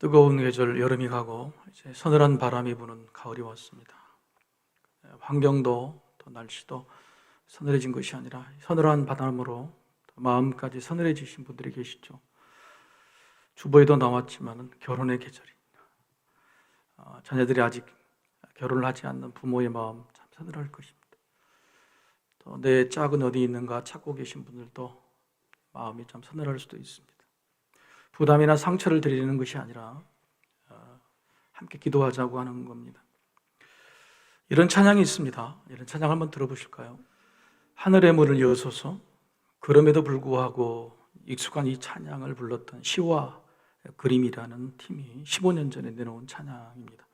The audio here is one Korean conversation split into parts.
뜨거운 계절 여름이 가고 이제 서늘한 바람이 부는 가을이 왔습니다. 환경도 또 날씨도 서늘해진 것이 아니라 서늘한 바람으로 마음까지 서늘해지신 분들이 계시죠. 주보에도 나왔지만 결혼의 계절입니다. 자녀들이 아직 결혼을 하지 않는 부모의 마음 참 서늘할 것입니다. 또 내 짝은 어디 있는가 찾고 계신 분들도 마음이 참 서늘할 수도 있습니다. 부담이나 상처를 드리는 것이 아니라 함께 기도하자고 하는 겁니다. 이런 찬양이 있습니다. 이런 찬양 한번 들어보실까요? 하늘의 문을 여소서. 그럼에도 불구하고 익숙한 이 찬양을 불렀던 시와 그림이라는 팀이 15년 전에 내놓은 찬양입니다.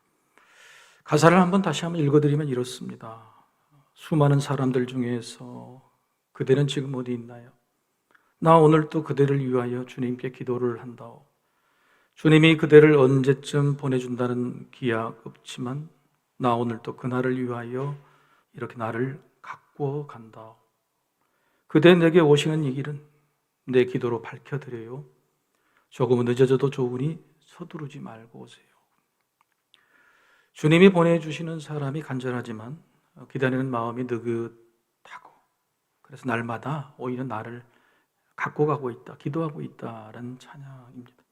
가사를 한번 다시 한번 읽어드리면 이렇습니다. 수많은 사람들 중에서 그대는 지금 어디 있나요? 나 오늘 또 그대를 위하여 주님께 기도를 한다오. 주님이 그대를 언제쯤 보내준다는 기약 없지만 나 오늘 또 그날을 위하여 이렇게 나를 갖고 간다오. 그대 내게 오시는 이 길은 내 기도로 밝혀드려요. 조금은 늦어져도 좋으니 서두르지 말고 오세요. 주님이 보내주시는 사람이 간절하지만 기다리는 마음이 느긋하고, 그래서 날마다 오히려 나를 갖고 가고 있다, 기도하고 있다라는 찬양입니다.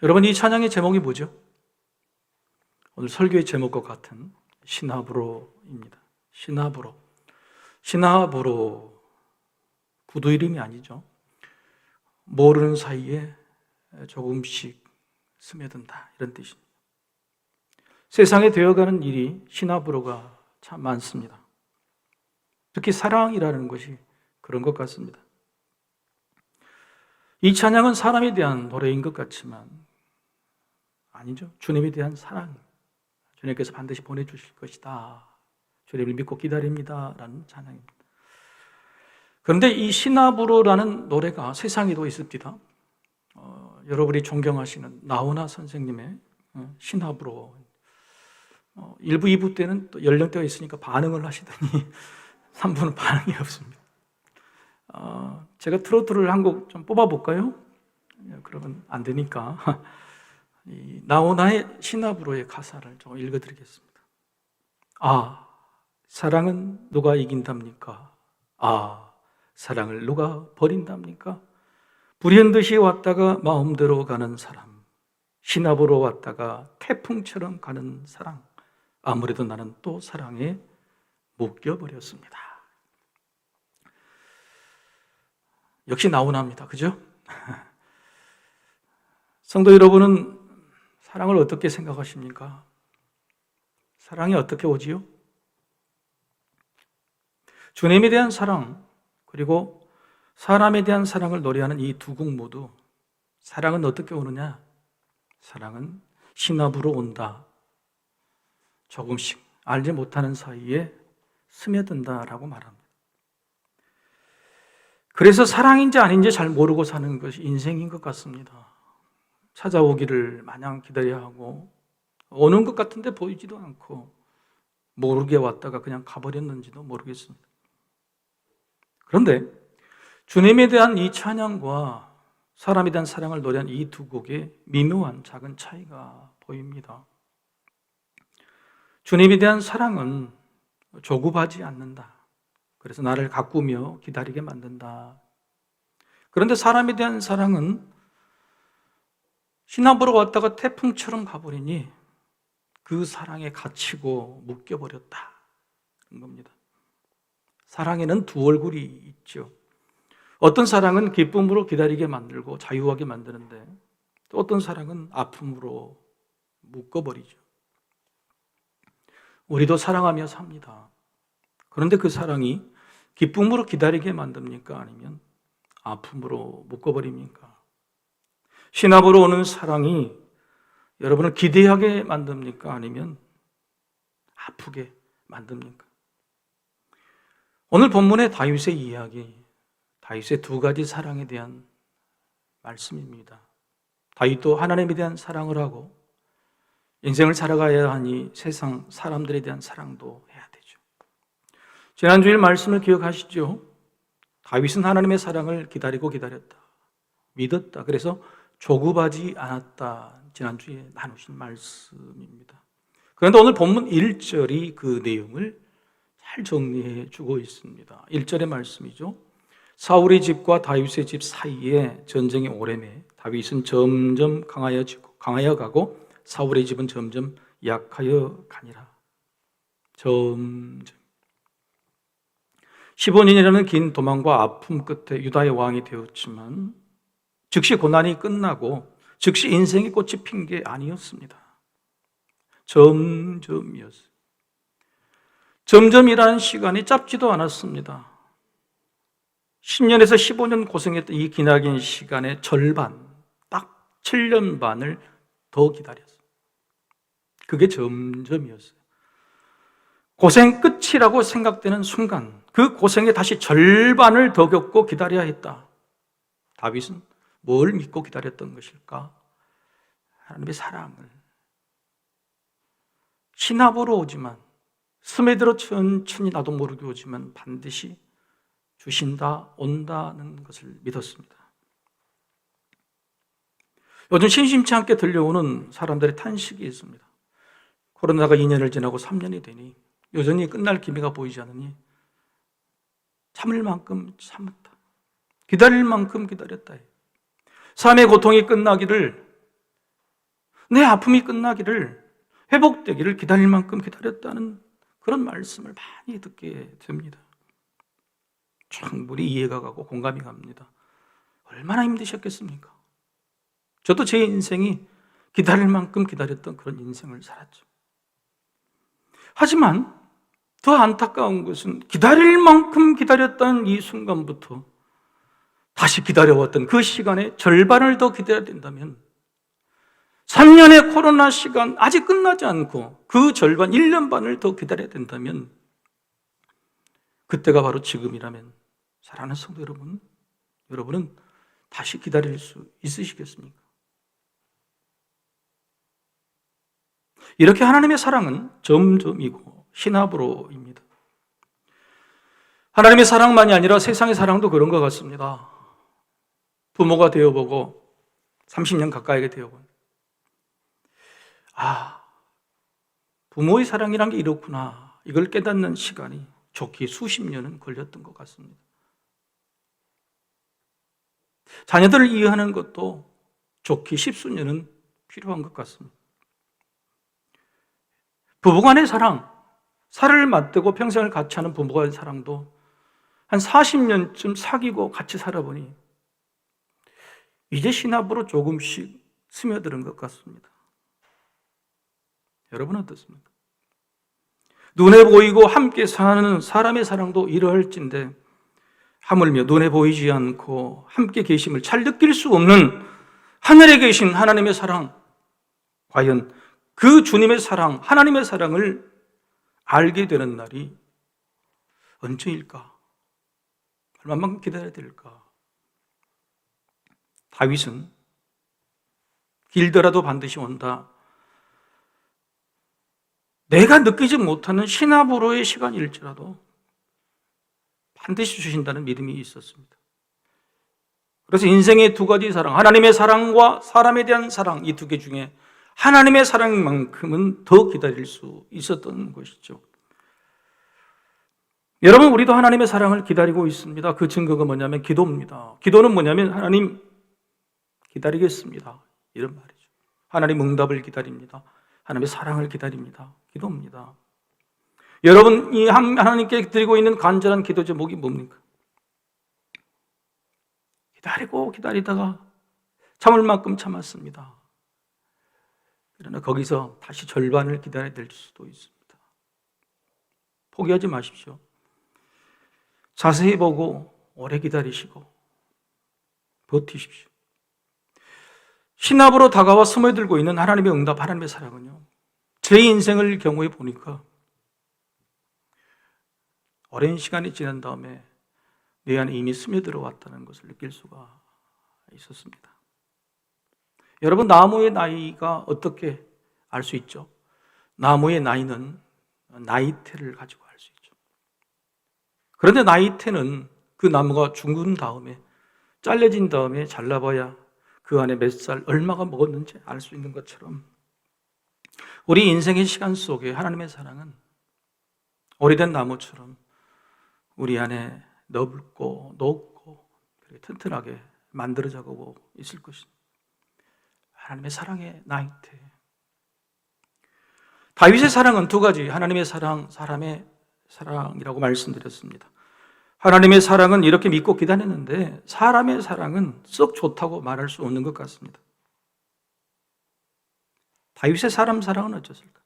여러분, 이 찬양의 제목이 뭐죠? 오늘 설교의 제목과 같은 시나브로입니다. 시나브로 구두 이름이 아니죠. 모르는 사이에 조금씩 스며든다, 이런 뜻입니다. 세상에 되어가는 일이 시나브로가 참 많습니다. 특히 사랑이라는 것이 그런 것 같습니다. 이 찬양은 사람에 대한 노래인 것 같지만 아니죠. 주님에 대한 사랑, 주님께서 반드시 보내주실 것이다, 주님을 믿고 기다립니다 라는 찬양입니다. 그런데 이 시나브로라는 노래가 세상에도 있습니다. 여러분이 존경하시는 나훈아 선생님의 시나브로, 1부, 2부 때는 또 연령대가 있으니까 반응을 하시더니 3부는 반응이 없습니다. 제가 트로트를 한 곡 좀 뽑아볼까요? 그러면 안 되니까 이 나훈아의 시나브로의 가사를 좀 읽어드리겠습니다. 아, 사랑은 누가 이긴답니까? 아, 사랑을 누가 버린답니까? 불현듯이 왔다가 마음대로 가는 사람, 시나브로 왔다가 태풍처럼 가는 사랑, 아무래도 나는 또 사랑에 묶여버렸습니다. 역시 나훈아입니다. 그죠? 성도 여러분은 사랑을 어떻게 생각하십니까? 사랑이 어떻게 오지요? 주님에 대한 사랑, 그리고 사람에 대한 사랑을 노래하는 이 두 곡 모두 사랑은 어떻게 오느냐? 사랑은 시나브로 온다. 조금씩 알지 못하는 사이에 스며든다라고 말합니다. 그래서 사랑인지 아닌지 잘 모르고 사는 것이 인생인 것 같습니다. 찾아오기를 마냥 기다려야 하고, 오는 것 같은데 보이지도 않고, 모르게 왔다가 그냥 가버렸는지도 모르겠습니다. 그런데 주님에 대한 이 찬양과 사람에 대한 사랑을 노래한 이 두 곡의 미묘한 작은 차이가 보입니다. 주님에 대한 사랑은 조급하지 않는다. 그래서 나를 가꾸며 기다리게 만든다. 그런데 사람에 대한 사랑은 시나브로 왔다가 태풍처럼 가버리니 그 사랑에 갇히고 묶여버렸다, 그런 겁니다. 사랑에는 두 얼굴이 있죠. 어떤 사랑은 기쁨으로 기다리게 만들고 자유하게 만드는데, 또 어떤 사랑은 아픔으로 묶어버리죠. 우리도 사랑하며 삽니다. 그런데 그 사랑이 기쁨으로 기다리게 만듭니까? 아니면 아픔으로 묶어버립니까? 시나브로 오는 사랑이 여러분을 기대하게 만듭니까? 아니면 아프게 만듭니까? 오늘 본문의 다윗의 이야기, 다윗의 두 가지 사랑에 대한 말씀입니다. 다윗도 하나님에 대한 사랑을 하고 인생을 살아가야 하니 세상 사람들에 대한 사랑도 해야 되죠. 지난주일 말씀을 기억하시죠? 다윗은 하나님의 사랑을 기다리고 기다렸다, 믿었다. 그래서 조급하지 않았다. 지난주에 나누신 말씀입니다. 그런데 오늘 본문 1절이 그 내용을 잘 정리해 주고 있습니다. 1절의 말씀이죠. 사울의 집과 다윗의 집 사이에 전쟁이 오래매 다윗은 점점 강하여 가고 사울의 집은 점점 약하여 가니라. 점점 15년이라는 긴 도망과 아픔 끝에 유다의 왕이 되었지만 즉시 고난이 끝나고 즉시 인생의 꽃이 핀 게 아니었습니다. 점점이었어요. 점점이라는 시간이 짧지도 않았습니다. 10년에서 15년 고생했던 이 기나긴 시간의 절반, 딱 7년 반을 더 기다렸어요. 그게 점점이었어요. 고생 끝이라고 생각되는 순간, 그 고생에 다시 절반을 더 겪고 기다려야 했다. 다윗은 뭘 믿고 기다렸던 것일까? 하나님의 사랑을. 신압으로 오지만, 스며들어 천천히 나도 모르게 오지만 반드시 주신다, 온다는 것을 믿었습니다. 요즘 심심치 않게 들려오는 사람들의 탄식이 있습니다. 코로나가 2년을 지나고 3년이 되니 여전히 끝날 기미가 보이지 않으니 참을 만큼 참았다. 기다릴 만큼 기다렸다. 삶의 고통이 끝나기를, 내 아픔이 끝나기를, 회복되기를 기다릴 만큼 기다렸다는 그런 말씀을 많이 듣게 됩니다. 충분히 이해가 가고 공감이 갑니다. 얼마나 힘드셨겠습니까? 저도 제 인생이 기다릴 만큼 기다렸던 그런 인생을 살았죠. 하지만 더 안타까운 것은 기다릴 만큼 기다렸던 이 순간부터 다시 기다려왔던 그 시간의 절반을 더 기다려야 된다면 3년의 코로나 시간 아직 끝나지 않고 그 절반 1년 반을 더 기다려야 된다면 그때가 바로 지금이라면 사랑하는 성도 여러분, 여러분은 다시 기다릴 수 있으시겠습니까? 이렇게 하나님의 사랑은 점점이고 신압으로입니다. 하나님의 사랑만이 아니라 세상의 사랑도 그런 것 같습니다. 부모가 되어보고 30년 가까이게 되어보니 부모의 사랑이란 게 이렇구나, 이걸 깨닫는 시간이 좋게 수십 년은 걸렸던 것 같습니다. 자녀들을 이해하는 것도 좋게 십수년은 필요한 것 같습니다. 부부간의 사랑, 살을 맞대고 평생을 같이 하는 부부간의 사랑도 한 40년쯤 사귀고 같이 살아보니 이제 신압으로 조금씩 스며드는 것 같습니다. 여러분 어떻습니까? 눈에 보이고 함께 사는 사람의 사랑도 이러할진데 하물며 눈에 보이지 않고 함께 계심을 잘 느낄 수 없는 하늘에 계신 하나님의 사랑, 과연 그 주님의 사랑, 하나님의 사랑을 알게 되는 날이 언제일까? 얼마만큼 기다려야 될까? 다윗은 길더라도 반드시 온다. 내가 느끼지 못하는 신압으로의 시간일지라도 반드시 주신다는 믿음이 있었습니다. 그래서 인생의 두 가지 사랑, 하나님의 사랑과 사람에 대한 사랑, 이 두 개 중에 하나님의 사랑만큼은 더 기다릴 수 있었던 것이죠. 여러분, 우리도 하나님의 사랑을 기다리고 있습니다. 그 증거가 뭐냐면 기도입니다. 기도는 뭐냐면 하나님 기다리겠습니다, 이런 말이죠. 하나님 응답을 기다립니다. 하나님의 사랑을 기다립니다. 기도입니다. 여러분이 하나님께 드리고 있는 간절한 기도 제목이 뭡니까? 기다리고 기다리다가 참을 만큼 참았습니다. 그러나 거기서 다시 절반을 기다려야 될 수도 있습니다. 포기하지 마십시오. 자세히 보고 오래 기다리시고 버티십시오. 신압으로 다가와 스며들고 있는 하나님의 응답, 하나님의 사랑은요, 제 인생을 경험해 보니까 오랜 시간이 지난 다음에 내 안에 이미 스며들어 왔다는 것을 느낄 수가 있었습니다. 여러분, 나무의 나이가 어떻게 알 수 있죠? 나무의 나이는 나이테를 가지고 알 수 있죠. 그런데 나이테는 그 나무가 죽은 다음에, 잘려진 다음에 잘라봐야 그 안에 몇 살, 얼마가 먹었는지 알 수 있는 것처럼 우리 인생의 시간 속에 하나님의 사랑은 오래된 나무처럼 우리 안에 넓고 높고 튼튼하게 만들어져가고 있을 것입니다. 하나님의 사랑의 나이트. 다윗의 사랑은 두 가지, 하나님의 사랑, 사람의 사랑이라고 말씀드렸습니다. 하나님의 사랑은 이렇게 믿고 기다렸는데 사람의 사랑은 썩 좋다고 말할 수 없는 것 같습니다. 다윗의 사랑은 어쩌실까?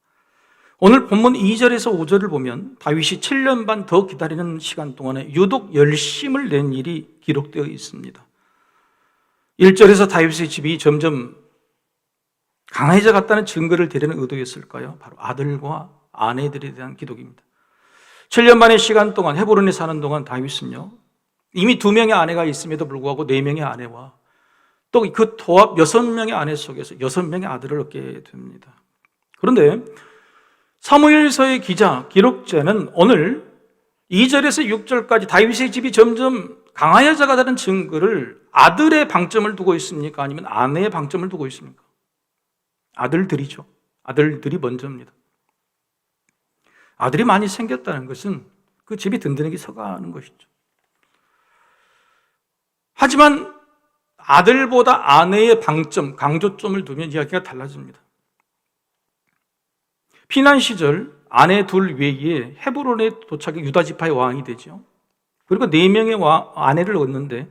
오늘 본문 2절에서 5절을 보면 다윗이 7년 반 더 기다리는 시간 동안에 유독 열심을 낸 일이 기록되어 있습니다. 1절에서 다윗의 집이 점점 강해져 갔다는 증거를 드리는 의도였을까요? 바로 아들과 아내들에 대한 기록입니다. 7년 만의 시간 동안 헤브론에 사는 동안 다윗은요, 이미 2명의 아내가 있음에도 불구하고 4명의 아내와 또 그 도합 6명의 아내 속에서 6명의 아들을 얻게 됩니다. 그런데 사무엘서의 기록자는 오늘 2절에서 6절까지 다윗의 집이 점점 강하여져 가다는 증거를 아들의 방점을 두고 있습니까? 아니면 아내의 방점을 두고 있습니까? 아들들이죠. 아들들이 먼저입니다. 아들이 많이 생겼다는 것은 그 집이 든든하게 서가는 것이죠. 하지만 아들보다 아내의 방점, 강조점을 두면 이야기가 달라집니다. 피난 시절 아내 둘 외에 헤브론에 도착해 유다 지파의 왕이 되죠. 그리고 4명의 아내를 얻는데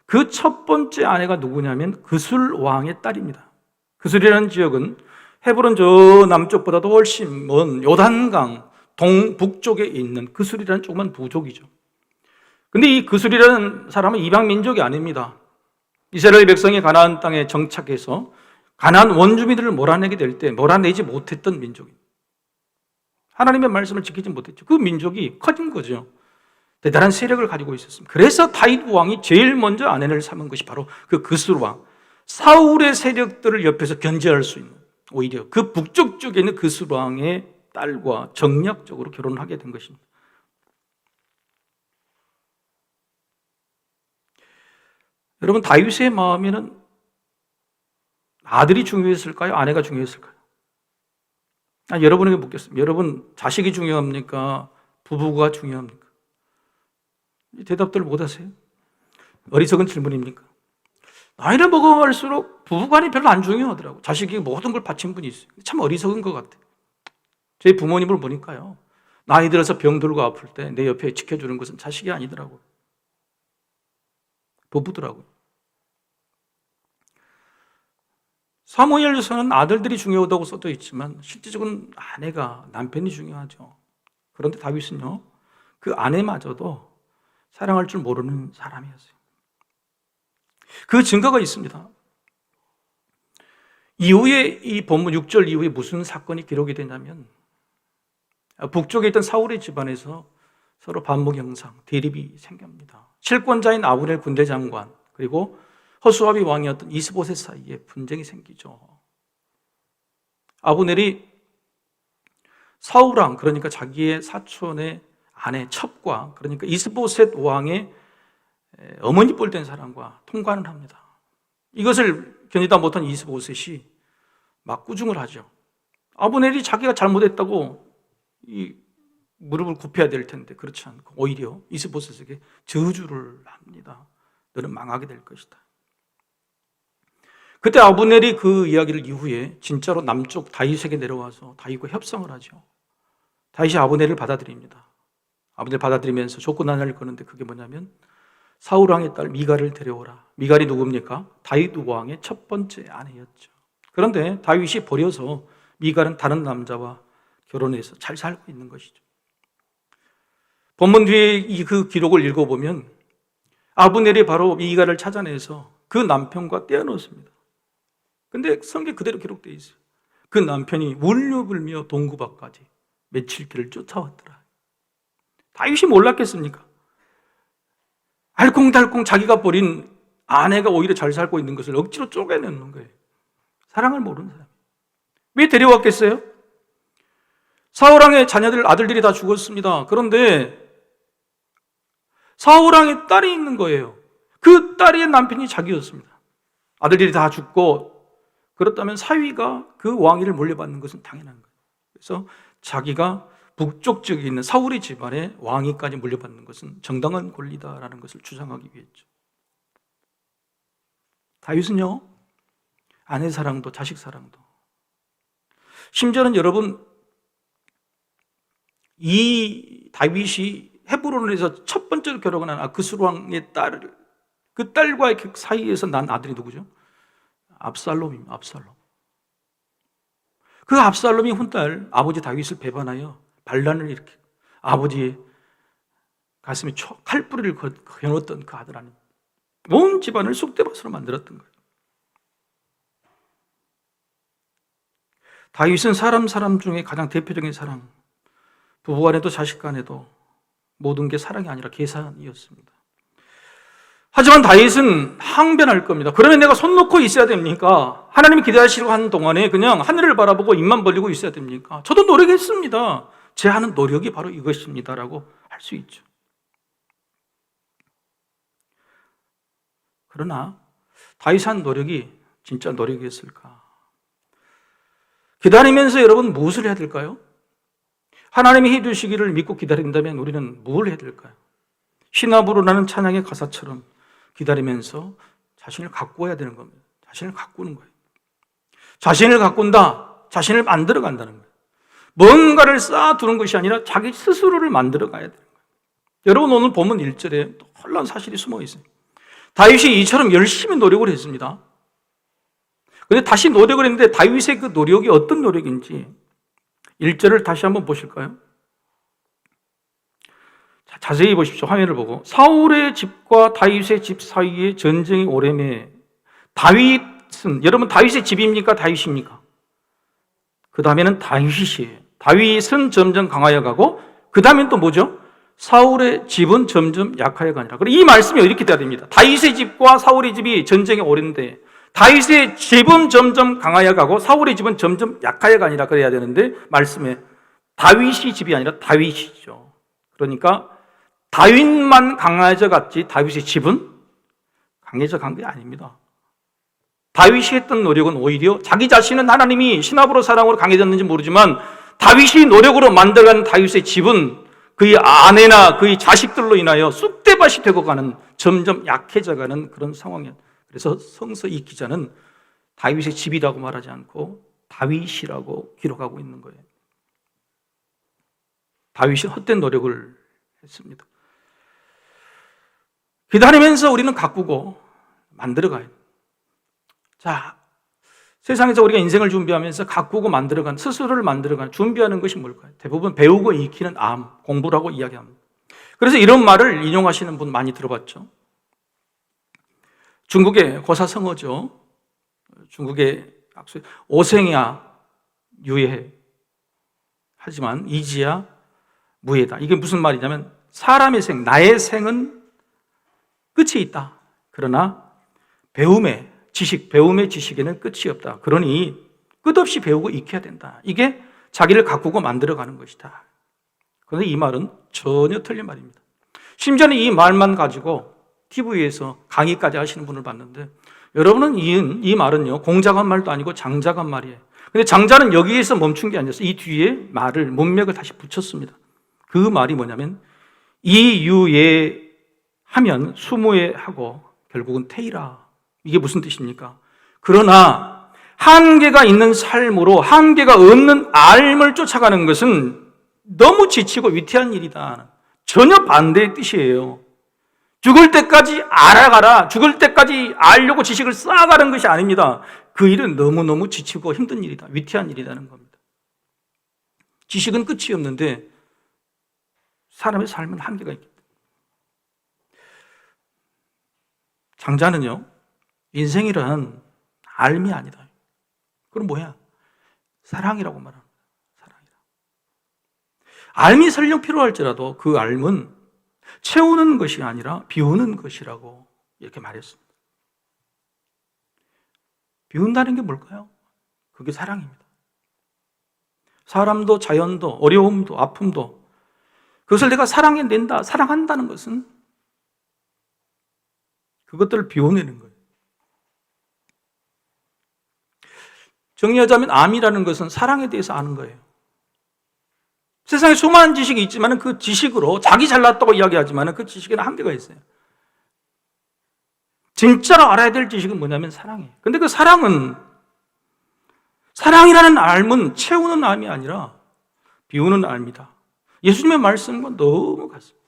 그 첫 번째 아내가 누구냐면 그술 왕의 딸입니다. 그술이라는 지역은 헤브론 저 남쪽보다도 훨씬 먼 요단강 동북쪽에 있는 그술이라는 조그만 부족이죠. 근데 이 그술이라는 사람은 이방 민족이 아닙니다. 이스라엘 백성이 가나안 땅에 정착해서 가나안 원주민들을 몰아내게 될 때 몰아내지 못했던 민족입니다. 하나님의 말씀을 지키지 못했죠. 그 민족이 커진 거죠. 대단한 세력을 가지고 있었습니다. 그래서 다윗 왕이 제일 먼저 아내를 삼은 것이 바로 그 그술 왕, 사울의 세력들을 옆에서 견제할 수 있는, 오히려 그 북쪽 쪽에 있는 그술 왕의 딸과 정략적으로 결혼을 하게 된 것입니다. 여러분, 다윗의 마음에는 아들이 중요했을까요? 아내가 중요했을까요? 여러분에게 묻겠습니다. 여러분, 자식이 중요합니까? 부부가 중요합니까? 대답들 못 하세요? 어리석은 질문입니까? 나이를 먹어갈수록 부부간이 별로 안 중요하더라고요. 자식이 모든 걸 바친 분이 있어요. 참 어리석은 것 같아요. 제 부모님을 보니까요, 나이 들어서 병들고 아플 때 내 옆에 지켜주는 것은 자식이 아니더라고요. 부부더라고요. 사무엘서는 아들들이 중요하다고 써져 있지만 실제적으로는 아내가, 남편이 중요하죠. 그런데 다윗은요, 그 아내마저도 사랑할 줄 모르는 사람이었어요. 그 증거가 있습니다. 이후에 이 본문 6절 이후에 무슨 사건이 기록이 되냐면 북쪽에 있던 사울의 집안에서 서로 반목 형상, 대립이 생깁니다. 실권자인 아브넬 군대 장관 그리고 허수아비 왕이었던 이스보셋 사이에 분쟁이 생기죠. 아브넬이 사울 왕, 그러니까 자기의 사촌의 아내 첩과, 그러니까 이스보셋 왕의 어머니 뻘된 사람과 통관을 합니다. 이것을 견디다 못한 이스보셋이 막 꾸중을 하죠. 아브넬이 자기가 잘못했다고 이 무릎을 굽혀야 될 텐데 그렇지 않고 오히려 이스보셋에게 저주를 합니다. 너는 망하게 될 것이다. 그때 아브넬이 그 이야기를 이후에 진짜로 남쪽 다윗에게 내려와서 다윗과 협상을 하죠. 다윗이 아브넬을 받아들입니다. 아브넬 받아들이면서 조건 하나를 거는데 그게 뭐냐면 사울 왕의 딸 미갈을 데려오라. 미갈이 누굽니까? 다윗 왕의 첫 번째 아내였죠. 그런데 다윗이 버려서 미갈은 다른 남자와 결혼해서 잘 살고 있는 것이죠. 본문 뒤에 그 기록을 읽어보면 아브넬이 바로 미갈을 찾아내서 그 남편과 떼어놓습니다. 근데 성경에 그대로 기록되어 있어요. 그 남편이 울려불며 동구밖까지 며칠 길을 쫓아왔더라. 다윗이 몰랐겠습니까? 알콩달콩 자기가 버린 아내가 오히려 잘 살고 있는 것을 억지로 쪼개내는 거예요. 사랑을 모르는 사람. 왜 데려왔겠어요? 사울왕의 자녀들, 아들들이 다 죽었습니다. 그런데 사울왕의 딸이 있는 거예요. 그 딸의 남편이 자기였습니다. 아들들이 다 죽고, 그렇다면 사위가 그 왕위를 물려받는 것은 당연한 거예요. 그래서 자기가 북쪽 지역에 있는 사울의 집안의 왕위까지 물려받는 것은 정당한 권리다라는 것을 주장하기 위했죠. 다윗은요, 아내 사랑도 자식 사랑도, 심지어는 여러분, 이 다윗이 헤브론에서 첫 번째로 결혼한 아크스 왕의 딸을, 그 딸과의 그 사이에서 난 아들이 누구죠? 압살롬입니다. 압살롬. 그 압살롬이 혼딸 아버지 다윗을 배반하여 반란을 일으키고 아버지의 가슴에 칼뿌리를 겨눴던 그 아들 아닙니까? 온 집안을 쑥대밭으로 만들었던 거예요. 다윗은 사람 중에 가장 대표적인 사랑, 부부 간에도 자식 간에도 모든 게 사랑이 아니라 계산이었습니다. 하지만 다윗은 항변할 겁니다. 그러면 내가 손 놓고 있어야 됩니까? 하나님이 기대하시고 하는 동안에 그냥 하늘을 바라보고 입만 벌리고 있어야 됩니까? 저도 노력했습니다. 제 하는 노력이 바로 이것입니다라고 할 수 있죠. 그러나 다윗이 한 노력이 진짜 노력이었을까? 기다리면서 여러분 무엇을 해야 될까요? 하나님이 해주시기를 믿고 기다린다면 우리는 뭘 해야 될까요? 시나브로라는 찬양의 가사처럼 기다리면서 자신을 가꾸어야 되는 겁니다. 자신을 가꾸는 거예요. 자신을 가꾼다, 자신을 만들어 간다는 거예요. 뭔가를 쌓아두는 것이 아니라 자기 스스로를 만들어 가야 되는 거예요. 여러분 오늘 본문 1절에 놀라운 사실이 숨어 있어요. 다윗이 이처럼 열심히 노력을 했습니다. 그런데 다시 노력을 했는데 다윗의 그 노력이 어떤 노력인지 1절을 다시 한번 보실까요? 자세히 보십시오. 화면을 보고. 사울의 집과 다윗의 집 사이에 전쟁이 오래매 다윗은, 여러분 다윗의 집입니까? 다윗입니까? 그 다음에는 다윗이에요. 다윗은 점점 강하여 가고 그 다음엔 또 뭐죠? 사울의 집은 점점 약하여 가니라. 그리고 이 말씀이 이렇게 돼야 됩니다. 다윗의 집과 사울의 집이 전쟁이 오랜데 다윗의 집은 점점 강하여 가고 사울의 집은 점점 약하여 가니라 그래야 되는데 말씀에 다윗이 집이 아니라 다윗이죠. 그러니까 다윗만 강해져 갔지 다윗의 집은 강해져 간 게 아닙니다. 다윗이 했던 노력은 오히려 자기 자신은 하나님이 시나브로 사랑으로 강해졌는지 모르지만 다윗이 노력으로 만들어간 다윗의 집은 그의 아내나 그의 자식들로 인하여 쑥대밭이 되고 가는, 점점 약해져 가는 그런 상황이에요. 그래서 성서 이 기자는 다윗의 집이라고 말하지 않고 다윗이라고 기록하고 있는 거예요. 다윗이 헛된 노력을 했습니다. 기다리면서 우리는 가꾸고 만들어가요. 자, 세상에서 우리가 인생을 준비하면서 가꾸고 만들어간, 스스로를 만들어간, 준비하는 것이 뭘까요? 대부분 배우고 익히는 암, 공부라고 이야기합니다. 그래서 이런 말을 인용하시는 분 많이 들어봤죠. 중국의 고사성어죠. 중국의 오생야 유예 하지만 이지야 무예다. 이게 무슨 말이냐면 사람의 생, 나의 생은 끝이 있다. 그러나 배움의 지식에는 끝이 없다. 그러니 끝없이 배우고 익혀야 된다. 이게 자기를 가꾸고 만들어가는 것이다. 그런데 이 말은 전혀 틀린 말입니다. 심지어는 이 말만 가지고 TV에서 강의까지 하시는 분을 봤는데 여러분은 이 말은요 공자간 말도 아니고 장자간 말이에요. 근데 장자는 여기에서 멈춘 게 아니었어요. 이 뒤에 말을 문맥을 다시 붙였습니다. 그 말이 뭐냐면 이유예 하면 수무예 하고 결국은 태이라. 이게 무슨 뜻입니까? 그러나 한계가 있는 삶으로 한계가 없는 삶을 쫓아가는 것은 너무 지치고 위태한 일이다. 전혀 반대의 뜻이에요. 죽을 때까지 알아가라. 죽을 때까지 알려고 지식을 쌓아가는 것이 아닙니다. 그 일은 너무너무 지치고 힘든 일이다. 위태한 일이라는 겁니다. 지식은 끝이 없는데 사람의 삶은 한계가 있기 때문에. 장자는요, 인생이란 알미 아니다. 그럼 뭐야? 사랑이라고 말합니다. 사랑이라. 알미 설령 필요할지라도 그 알은 채우는 것이 아니라 비우는 것이라고 이렇게 말했습니다. 비운다는 게 뭘까요? 그게 사랑입니다. 사람도 자연도 어려움도 아픔도 그것을 내가 사랑해낸다, 사랑한다는 것은 그것들을 비워내는 거예요. 정리하자면 암이라는 것은 사랑에 대해서 아는 거예요. 세상에 수많은 지식이 있지만 그 지식으로 자기 잘났다고 이야기하지만 그 지식에는 한계가 있어요. 진짜로 알아야 될 지식은 뭐냐면 사랑이에요. 근데 그 사랑은, 사랑이라는 알은 채우는 암이 아니라 비우는 암이다. 예수님의 말씀과 너무 같습니다.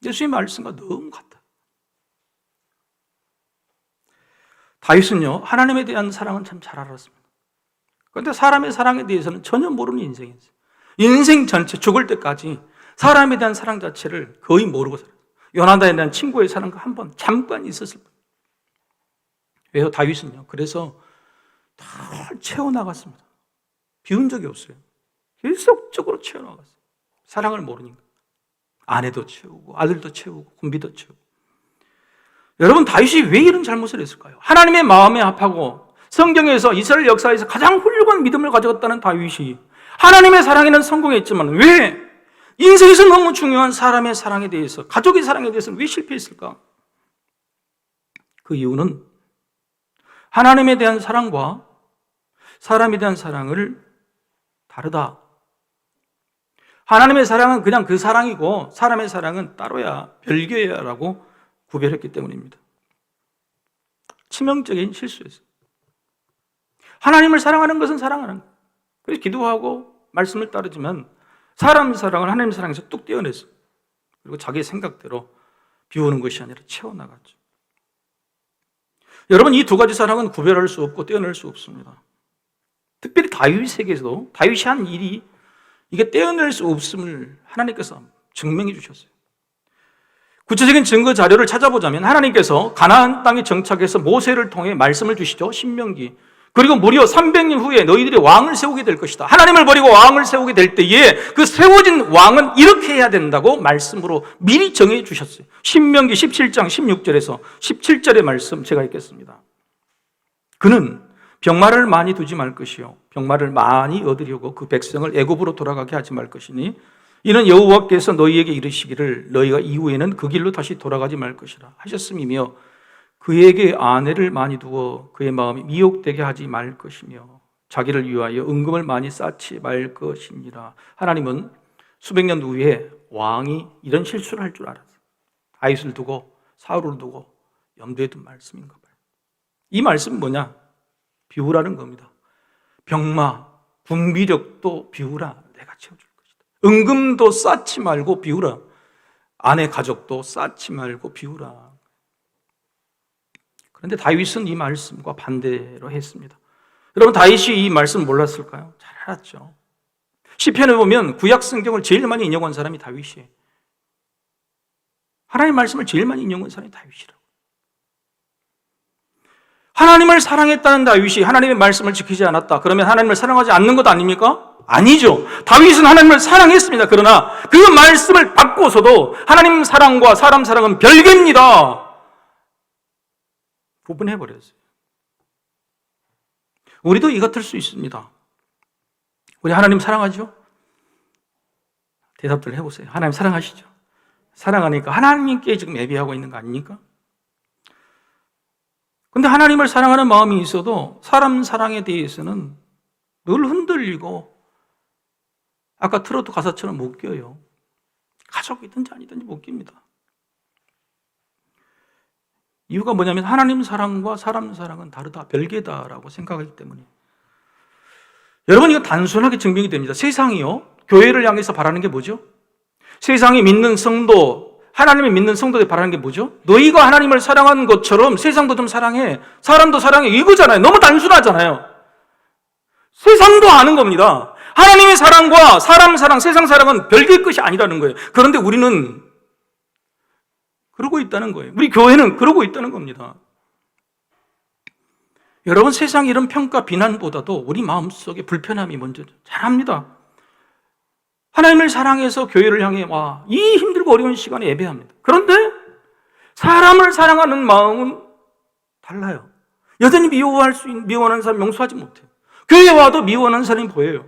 예수님의 말씀과 너무 같다. 다윗은요, 하나님에 대한 사랑은 참 잘 알았습니다. 그런데 사람의 사랑에 대해서는 전혀 모르는 인생이었어요. 인생 전체 죽을 때까지 사람에 대한 사랑 자체를 거의 모르고 살았어요. 요나단에 대한 친구의 사랑과 한 번 잠깐 있었을 뿐. 왜요? 다윗은요, 그래서 다 채워나갔습니다. 비운 적이 없어요. 계속적으로 채워나갔어요. 사랑을 모르니까. 아내도 채우고 아들도 채우고 군비도 채우고. 여러분, 다윗이 왜 이런 잘못을 했을까요? 하나님의 마음에 합하고 성경에서 이스라엘 역사에서 가장 훌륭한 믿음을 가져갔다는 다윗이 하나님의 사랑에는 성공했지만 왜 인생에서 너무 중요한 사람의 사랑에 대해서, 가족의 사랑에 대해서는 왜 실패했을까? 그 이유는 하나님에 대한 사랑과 사람에 대한 사랑을 다르다. 하나님의 사랑은 그냥 그 사랑이고 사람의 사랑은 따로야, 별개야 라고 구별했기 때문입니다. 치명적인 실수였어요. 하나님을 사랑하는 것은 사랑하는 거예요. 그래서 기도하고 말씀을 따르지만 사람 사랑을 하나님 사랑에서 뚝 떼어냈어요. 그리고 자기 생각대로 비우는 것이 아니라 채워나갔죠. 여러분, 이 두 가지 사랑은 구별할 수 없고 떼어낼 수 없습니다. 특별히 다윗에게서도 다윗이 한 일이 이게 떼어낼 수 없음을 하나님께서 증명해 주셨어요. 구체적인 증거 자료를 찾아보자면 하나님께서 가나안 땅에 정착해서 모세를 통해 말씀을 주시죠. 신명기. 그리고 무려 300년 후에 너희들이 왕을 세우게 될 것이다. 하나님을 버리고 왕을 세우게 될 때에 그 세워진 왕은 이렇게 해야 된다고 말씀으로 미리 정해 주셨어요. 신명기 17장 16절에서 17절의 말씀 제가 읽겠습니다. 그는 병마를 많이 두지 말 것이요 병마를 많이 얻으려고 그 백성을 애굽으로 돌아가게 하지 말 것이니 이는 여호와께서 너희에게 이르시기를 너희가 이후에는 그 길로 다시 돌아가지 말 것이라 하셨음이며 그에게 아내를 많이 두어 그의 마음이 미혹되게 하지 말 것이며 자기를 위하여 은금을 많이 쌓지 말 것이니라. 하나님은 수백 년 후에 왕이 이런 실수를 할 줄 알았어요. 다윗을 두고 사울을 두고 염두에 둔 말씀인가 봐요. 이 말씀은 뭐냐? 비우라는 겁니다. 병마, 분비력도 비우라. 내가 채워줄 것이다. 은금도 쌓지 말고 비우라. 아내 가족도 쌓지 말고 비우라. 그런데 다윗은 이 말씀과 반대로 했습니다. 여러분, 다윗이 이 말씀 몰랐을까요? 잘 알았죠. 시편에 보면 구약 성경을 제일 많이 인용한 사람이 다윗이에요. 하나님의 말씀을 제일 많이 인용한 사람이 다윗이라고. 하나님을 사랑했다는 다윗이 하나님의 말씀을 지키지 않았다. 그러면 하나님을 사랑하지 않는 것 아닙니까? 아니죠. 다윗은 하나님을 사랑했습니다. 그러나 그 말씀을 받고서도 하나님 사랑과 사람 사랑은 별개입니다. 구분해버렸어요. 우리도 이 같을 수 있습니다. 우리 하나님 사랑하죠? 대답들 해보세요. 하나님 사랑하시죠? 사랑하니까 하나님께 지금 예배하고 있는 거 아닙니까? 근데 하나님을 사랑하는 마음이 있어도 사람 사랑에 대해서는 늘 흔들리고 아까 트로트 가사처럼 못 껴요. 가족이든지 아니든지 못 깁니다. 이유가 뭐냐면 하나님 사랑과 사람 사랑은 다르다, 별개다라고 생각하기 때문이에요. 여러분, 이거 단순하게 증명이 됩니다. 세상이요, 교회를 향해서 바라는 게 뭐죠? 세상이 믿는 성도, 하나님을 믿는 성도들이 바라는 게 뭐죠? 너희가 하나님을 사랑하는 것처럼 세상도 좀 사랑해, 사람도 사랑해, 이거잖아요. 너무 단순하잖아요. 세상도 아는 겁니다. 하나님의 사랑과 사람 사랑, 세상 사랑은 별개의 것이 아니라는 거예요. 그런데 우리는 그러고 있다는 거예요. 우리 교회는 그러고 있다는 겁니다. 여러분, 세상 이런 평가, 비난보다도 우리 마음속에 불편함이 먼저죠. 잘합니다. 하나님을 사랑해서 교회를 향해 와, 이 힘들고 어려운 시간에 예배합니다. 그런데 사람을 사랑하는 마음은 달라요. 여전히 미워하는 사람 용서하지 못해요. 교회에 와도 미워하는 사람이 보여요.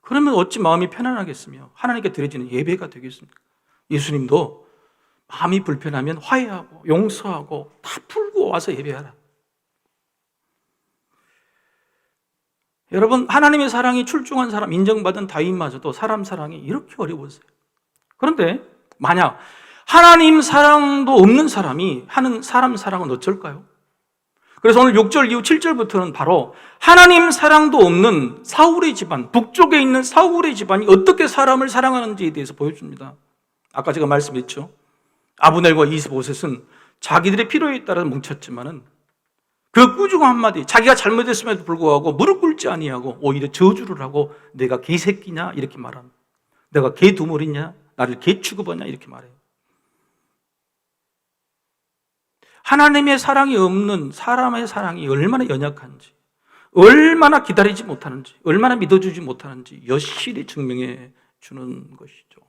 그러면 어찌 마음이 편안하겠으며 하나님께 드려지는 예배가 되겠습니까? 예수님도 마음이 불편하면 화해하고 용서하고 다 풀 와서 예배하라. 여러분, 하나님의 사랑이 출중한 사람, 인정받은 다윗마저도 사람 사랑이 이렇게 어려웠어요. 그런데 만약 하나님 사랑도 없는 사람이 하는 사람 사랑은 어쩔까요? 그래서 오늘 6절 이후 7절부터는 바로 하나님 사랑도 없는 사울의 집안, 북쪽에 있는 사울의 집안이 어떻게 사람을 사랑하는지에 대해서 보여줍니다. 아까 제가 말씀했죠. 아브넬과 이스보셋은 자기들의 필요에 따라 뭉쳤지만은 그 꾸중 한마디, 자기가 잘못했음에도 불구하고 무릎 꿇지 아니하고 오히려 저주를 하고 내가 개새끼냐 이렇게 말합니다. 내가 개두머리냐, 나를 개 취급하냐 이렇게 말해요. 하나님의 사랑이 없는 사람의 사랑이 얼마나 연약한지, 얼마나 기다리지 못하는지, 얼마나 믿어주지 못하는지 여실히 증명해 주는 것이죠.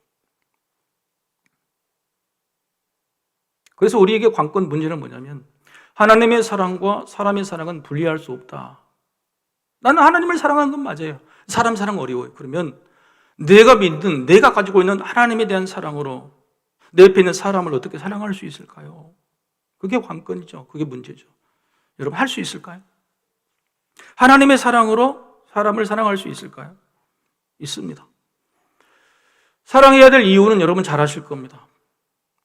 그래서 우리에게 관건 문제는 뭐냐면 하나님의 사랑과 사람의 사랑은 분리할 수 없다. 나는 하나님을 사랑하는 건 맞아요. 사람 사랑 어려워요. 그러면 내가 믿는, 내가 가지고 있는 하나님에 대한 사랑으로 내 옆에 있는 사람을 어떻게 사랑할 수 있을까요? 그게 관건이죠. 그게 문제죠. 여러분, 할 수 있을까요? 하나님의 사랑으로 사람을 사랑할 수 있을까요? 있습니다. 사랑해야 될 이유는 여러분 잘 아실 겁니다.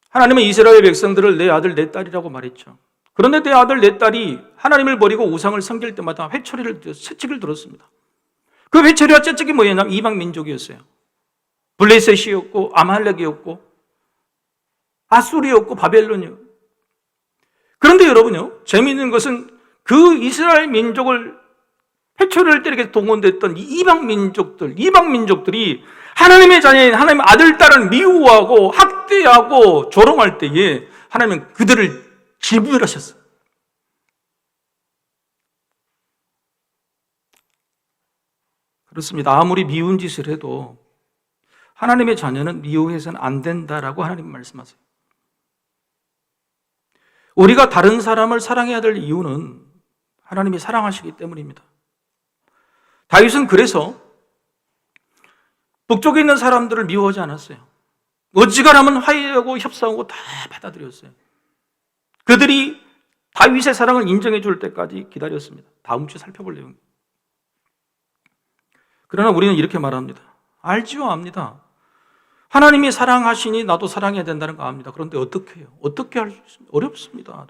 하나님은 이스라엘 백성들을 내 아들 내 딸이라고 말했죠. 그런데 내 아들 내 딸이 하나님을 버리고 우상을 섬길 때마다 회초리를 채찍을 들었습니다. 그 회초리와 채찍이 뭐였냐면 이방 민족이었어요. 블레셋이었고 아말렉이었고 아수리였고 바벨론이었고. 그런데 여러분요, 재미있는 것은 그 이스라엘 민족을 회초리를 때리게 동원됐던 이방 민족들이 하나님의 자녀인 하나님의 아들, 딸을 미워하고 학대하고 조롱할 때에 하나님은 그들을 진멸하셨어요. 그렇습니다. 아무리 미운 짓을 해도 하나님의 자녀는 미워해서는 안 된다라고 하나님 말씀하세요. 우리가 다른 사람을 사랑해야 될 이유는 하나님이 사랑하시기 때문입니다. 다윗은 그래서 북쪽에 있는 사람들을 미워하지 않았어요. 어지간하면 화해하고 협상하고 다 받아들였어요. 그들이 다윗의 사랑을 인정해 줄 때까지 기다렸습니다. 다음 주에 살펴볼 내용입니다. 그러나 우리는 이렇게 말합니다. 알지요, 압니다. 하나님이 사랑하시니 나도 사랑해야 된다는 거 압니다. 그런데 어떻게 해요? 어떻게 할 수 있습니까? 어렵습니다.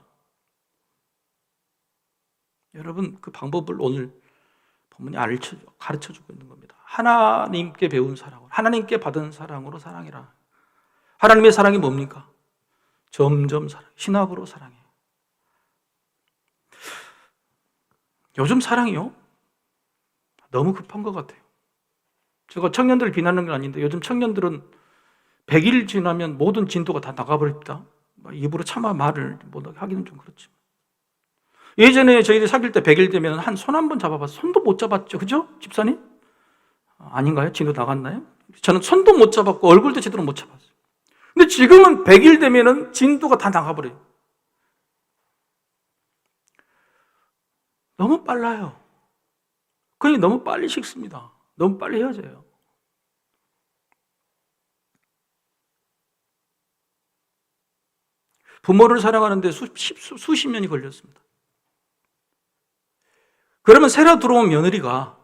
여러분, 그 방법을 오늘 본문이 가르쳐주고 있는 겁니다. 하나님께 배운 사랑으로, 하나님께 받은 사랑으로 사랑해라. 하나님의 사랑이 뭡니까? 점점 사랑, 신학으로 사랑해요. 요즘 사랑이요? 너무 급한 것 같아요. 제가 청년들을 비난하는 건 아닌데 요즘 청년들은 100일 지나면 모든 진도가 다 나가버립니다. 입으로 차마 말을 못 하기는 좀 그렇지만. 예전에 저희들이 사귈 때 100일 되면 한 손 한 번 잡아봤어요. 손도 못 잡았죠. 그죠? 집사님? 아닌가요? 진도 나갔나요? 저는 손도 못 잡았고 얼굴도 제대로 못 잡았어요. 근데 지금은 100일 되면은 진도가 다 나가버려요. 너무 빨라요. 그냥 너무 빨리 식습니다. 너무 빨리 헤어져요. 부모를 사랑하는데 수십 년이 걸렸습니다. 그러면 새로 들어온 며느리가,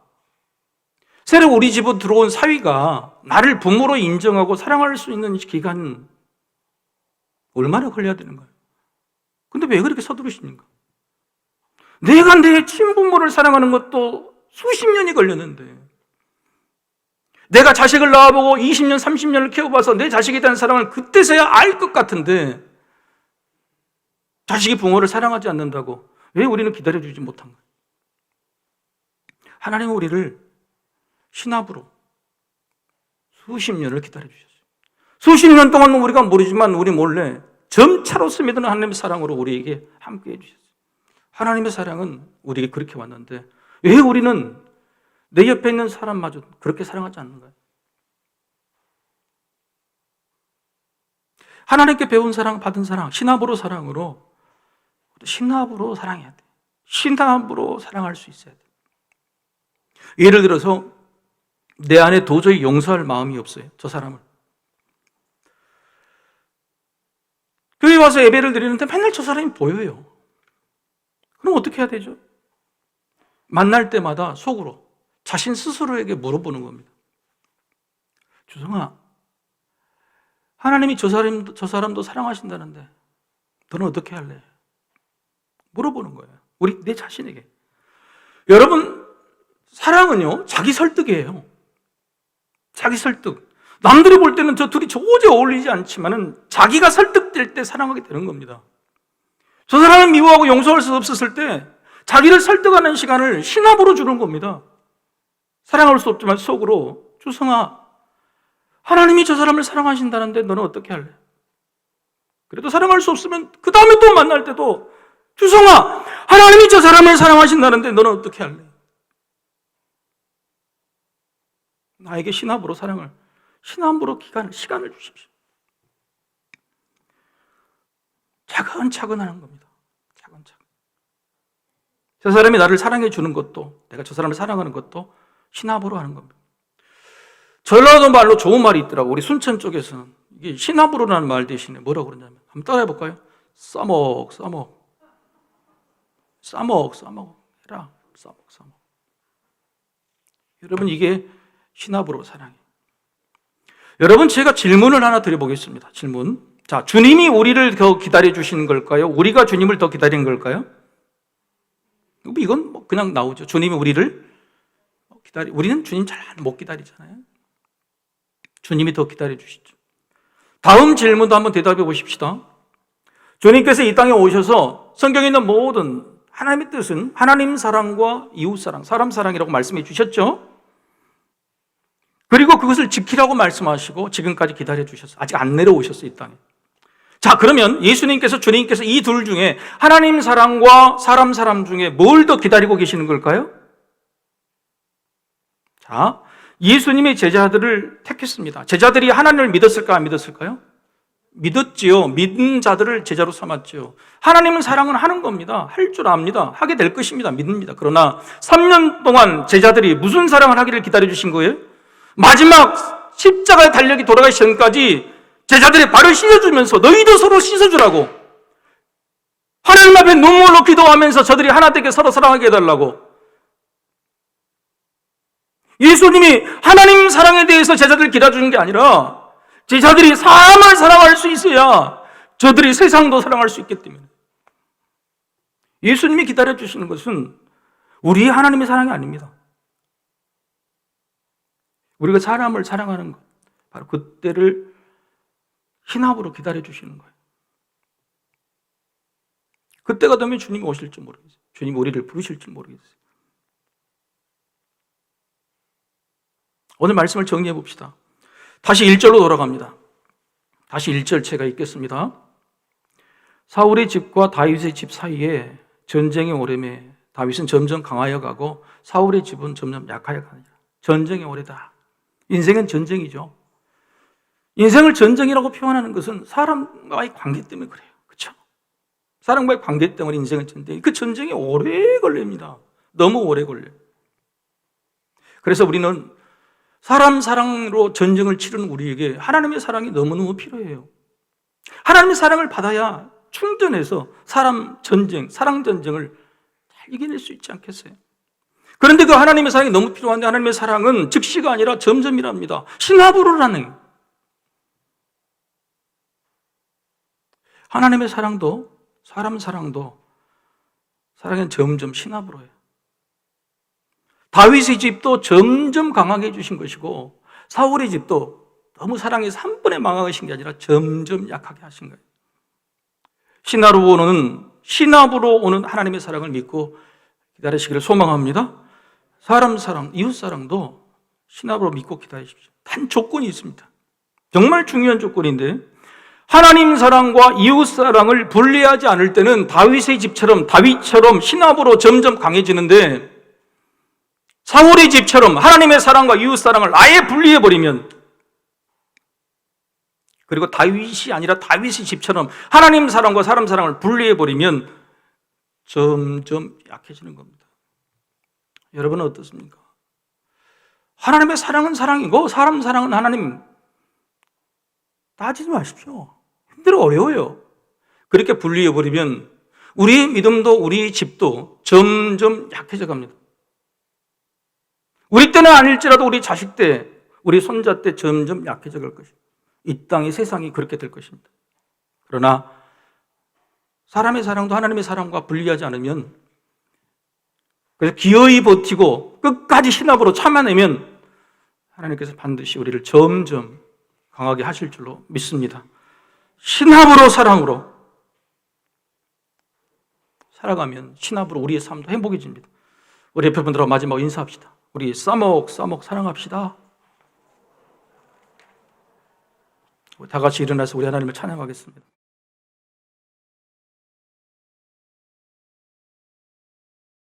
새로 우리 집으로 들어온 사위가 나를 부모로 인정하고 사랑할 수 있는 기간은 얼마나 걸려야 되는 거예요? 근데 왜 그렇게 서두르십니까? 내가 내 친부모를 사랑하는 것도 수십 년이 걸렸는데, 내가 자식을 낳아보고 20년, 30년을 키워봐서 내 자식에 대한 사랑을 그때서야 알 것 같은데 자식이 부모를 사랑하지 않는다고 왜 우리는 기다려주지 못한 거예요? 하나님은 우리를 신압으로 수십 년을 기다려주셨어요. 수십 년 동안 우리가 모르지만 우리 몰래 점차로 스며드는 하나님의 사랑으로 우리에게 함께 해주셨어요. 하나님의 사랑은 우리에게 그렇게 왔는데 왜 우리는 내 옆에 있는 사람마저 그렇게 사랑하지 않는가요? 하나님께 배운 사랑, 받은 사랑, 신압으로 사랑으로 신압으로 사랑해야 돼. 신압으로 사랑할 수 있어야 돼. 예를 들어서 내 안에 도저히 용서할 마음이 없어요. 저 사람을. 교회 와서 예배를 드리는데 맨날 저 사람이 보여요. 그럼 어떻게 해야 되죠? 만날 때마다 속으로 자신 스스로에게 물어보는 겁니다. 주성아, 하나님이 저 사람도 사랑하신다는데 너는 어떻게 할래? 물어보는 거예요. 내 자신에게. 여러분, 사랑은요, 자기 설득이에요. 자기 설득. 남들이 볼 때는 저 둘이 도저히 어울리지 않지만은 자기가 설득될 때 사랑하게 되는 겁니다. 저 사람을 미워하고 용서할 수 없었을 때 자기를 설득하는 시간을 신압으로 주는 겁니다. 사랑할 수 없지만 속으로, 주성아, 하나님이 저 사람을 사랑하신다는데 너는 어떻게 할래? 그래도 사랑할 수 없으면 그 다음에 또 만날 때도, 주성아, 하나님이 저 사람을 사랑하신다는데 너는 어떻게 할래? 나에게 신압으로 신압으로 시간을 주십시오. 차근차근 하는 겁니다. 차근차근. 저 사람이 나를 사랑해 주는 것도, 내가 저 사람을 사랑하는 것도 신압으로 하는 겁니다. 전라도 말로 좋은 말이 있더라고. 우리 순천 쪽에서는 이게 신압으로라는 말 대신에 뭐라고 그러냐면, 한번 따라해 볼까요? 싸먹 해라. 싸먹. 여러분, 이게 신압으로 사랑해. 여러분, 제가 질문을 하나 드려보겠습니다. 질문. 자, 주님이 우리를 더 기다려 주시는 걸까요? 우리가 주님을 더 기다리는 걸까요? 이건 그냥 나오죠. 주님이 우리를 우리는 주님 잘 못 기다리잖아요. 주님이 더 기다려 주시죠. 다음 질문도 한번 대답해 보십시다. 주님께서 이 땅에 오셔서 성경에 있는 모든 하나님의 뜻은 하나님 사랑과 이웃 사랑, 사람 사랑이라고 말씀해 주셨죠. 그리고 그것을 지키라고 말씀하시고 지금까지 기다려 주셨어요. 아직 안 내려오셨어요, 이 땅에. 자, 그러면 주님께서 이 둘 중에 하나님 사랑과 사람 중에 뭘 더 기다리고 계시는 걸까요? 자, 예수님의 제자들을 택했습니다. 제자들이 하나님을 믿었을까, 안 믿었을까요? 믿었지요. 믿은 자들을 제자로 삼았지요. 하나님은 사랑은 하는 겁니다. 할 줄 압니다. 하게 될 것입니다. 믿습니다. 그러나 3년 동안 제자들이 무슨 사랑을 하기를 기다려 주신 거예요? 마지막 십자가의 달력이 돌아가기 전까지 제자들의 발을 씻어주면서 너희도 서로 씻어주라고, 하나님 앞에 눈물로 기도하면서 저들이 하나 되게 서로 사랑하게 해달라고. 예수님이 하나님 사랑에 대해서 제자들을 기다려주는 게 아니라 제자들이 사람을 사랑할 수 있어야 저들이 세상도 사랑할 수 있기 때문에. 예수님이 기다려주시는 것은 우리 하나님의 사랑이 아닙니다. 우리가 사람을 사랑하는 것, 바로 그때를 신압으로 기다려주시는 거예요. 그때가 되면 주님이 오실지 모르겠어요. 주님이 우리를 부르실지 모르겠어요. 오늘 말씀을 정리해 봅시다. 다시 1절로 돌아갑니다. 다시 1절 제가 읽겠습니다. 사울의 집과 다윗의 집 사이에 전쟁의 오래매 다윗은 점점 강하여 가고 사울의 집은 점점 약하여 가느니라. 전쟁의 오래다. 인생은 전쟁이죠. 인생을 전쟁이라고 표현하는 것은 사람과의 관계 때문에 그래요. 그렇죠? 사람과의 관계 때문에 인생은 전쟁이, 그 전쟁이 오래 걸립니다. 너무 오래 걸려요. 그래서 우리는 사람 사랑으로 전쟁을 치르는 우리에게 하나님의 사랑이 너무너무 필요해요. 하나님의 사랑을 받아야 충전해서 사랑 전쟁을 잘 이겨낼 수 있지 않겠어요? 그런데 그 하나님의 사랑이 너무 필요한데 하나님의 사랑은 즉시가 아니라 점점이랍니다. 신압으로라는. 하나님의 사랑도 사람 사랑도 사랑은 점점 신압으로 해요. 다윗의 집도 점점 강하게 해주신 것이고 사울의 집도 너무 사랑해서 한 번에 망하신 게 아니라 점점 약하게 하신 거예요. 신압으로 오는 하나님의 사랑을 믿고 기다리시기를 소망합니다. 사람 사랑, 이웃 사랑도 신압으로 믿고 기다리십시오. 단 조건이 있습니다. 정말 중요한 조건인데 하나님 사랑과 이웃 사랑을 분리하지 않을 때는 다윗처럼 신압으로 점점 강해지는데 사울의 집처럼 하나님의 사랑과 이웃 사랑을 아예 분리해버리면, 그리고 다윗이 아니라 다윗의 집처럼 하나님 사랑과 사람 사랑을 분리해버리면 점점 약해지는 겁니다. 여러분은 어떻습니까? 하나님의 사랑은 사랑이고 사람 사랑은 하나님. 따지지 마십시오. 힘들어, 어려워요. 그렇게 분리해버리면 우리 믿음도 우리 집도 점점 약해져 갑니다. 우리 때는 아닐지라도 우리 자식 때, 우리 손자 때 점점 약해져 갈 것입니다. 이 땅이, 세상이 그렇게 될 것입니다. 그러나 사람의 사랑도 하나님의 사랑과 분리하지 않으면, 그래서 기어이 버티고 끝까지 신압으로 참아내면 하나님께서 반드시 우리를 점점 강하게 하실 줄로 믿습니다. 신압으로, 사랑으로 살아가면 신압으로 우리의 삶도 행복해집니다. 우리 옆에분들하고 마지막 인사합시다. 우리 싸먹 사랑합시다. 다 같이 일어나서 우리 하나님을 찬양하겠습니다.